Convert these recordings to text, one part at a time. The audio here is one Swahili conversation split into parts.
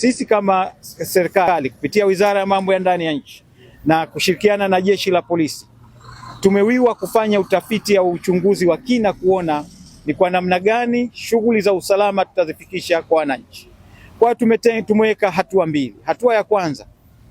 Sisi kama serikali kupitia Wizara ya Mambo ya Ndani ya Nchi na kushirikiana na Jeshi la Polisi tumewiwa kufanya utafiti au uchunguzi wa kina kuona ni kwa namna gani shughuli za usalama tutazifikisha kwa wananchi. Kwa tumeweka hatua mbili. Hatua ya kwanza,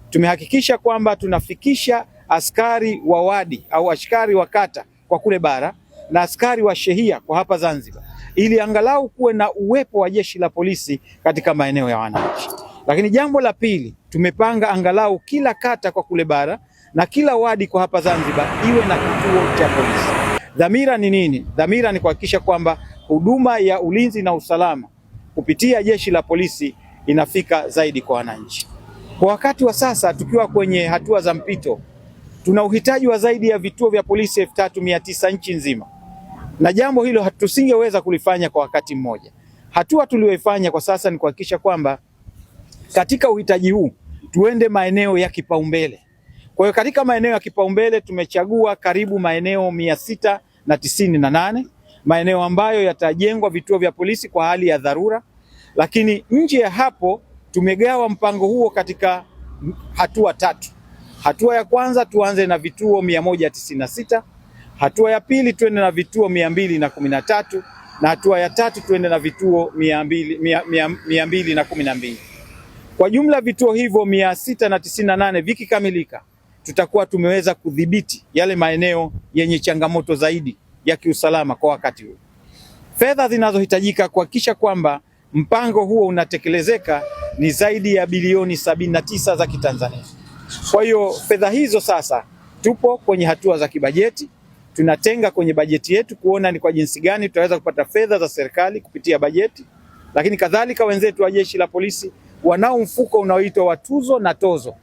tumehakikisha kwamba tunafikisha askari wa wadi au askari wa kata kwa kule bara na askari wa shehia kwa hapa Zanzibar, ili angalau kuwe na uwepo wa Jeshi la Polisi katika maeneo ya wananchi. Lakini jambo la pili, tumepanga angalau kila kata kwa kule bara na kila wadi kwa hapa Zanzibar iwe na kituo cha polisi. Dhamira ni nini? Dhamira ni kuhakikisha kwamba huduma ya ulinzi na usalama kupitia Jeshi la Polisi inafika zaidi kwa wananchi. Kwa wakati wa sasa tukiwa kwenye hatua za mpito, tuna uhitaji wa zaidi ya vituo vya polisi 3900 nchi nzima. Na jambo hilo tusingeweza kulifanya kwa wakati mmoja. Hatua tuliyoifanya kwa sasa ni kuhakikisha kwamba katika uhitaji huu tuende maeneo ya kipaumbele. Kwa hiyo katika maeneo ya kipaumbele tumechagua karibu maeneo 698, maeneo ambayo yatajengwa vituo vya polisi kwa hali ya dharura. Lakini nje ya hapo tumegawa mpango huo katika hatua tatu. Hatua ya kwanza tuanze na vituo 196, hatua ya pili tuende na vituo 213 na hatua ya tatu tuende na vituo 212. Kwa jumla vituo hivyo 698 vikikamilika, tutakuwa tumeweza kudhibiti yale maeneo yenye changamoto zaidi ya kiusalama kwa wakati huu. Fedha zinazohitajika kuhakikisha kwamba mpango huo unatekelezeka ni zaidi ya bilioni 79 za Kitanzania. Kwa hiyo fedha hizo sasa tupo kwenye hatua za kibajeti, tunatenga kwenye bajeti yetu kuona ni kwa jinsi gani tutaweza kupata fedha za serikali kupitia bajeti, lakini kadhalika wenzetu wa Jeshi la Polisi wanao mfuko unaoitwa wa tuzo na tozo.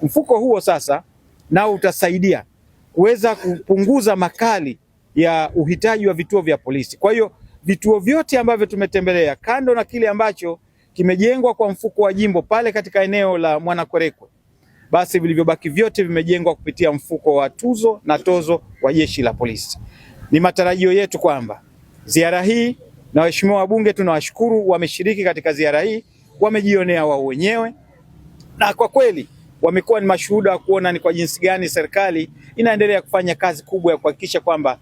Mfuko huo sasa nao utasaidia kuweza kupunguza makali ya uhitaji wa vituo vya polisi. Kwa hiyo vituo vyote ambavyo tumetembelea, kando na kile ambacho kimejengwa kwa mfuko wa jimbo pale katika eneo la Mwanakwerekwe, basi vilivyobaki vyote vimejengwa kupitia mfuko wa tuzo na tozo wa Jeshi la Polisi. Ni matarajio yetu kwamba ziara hii, na waheshimiwa wabunge tunawashukuru wameshiriki katika ziara hii, wamejionea wao wenyewe, na kwa kweli wamekuwa ni mashuhuda wa kuona ni kwa jinsi gani serikali inaendelea kufanya kazi kubwa ya kuhakikisha kwamba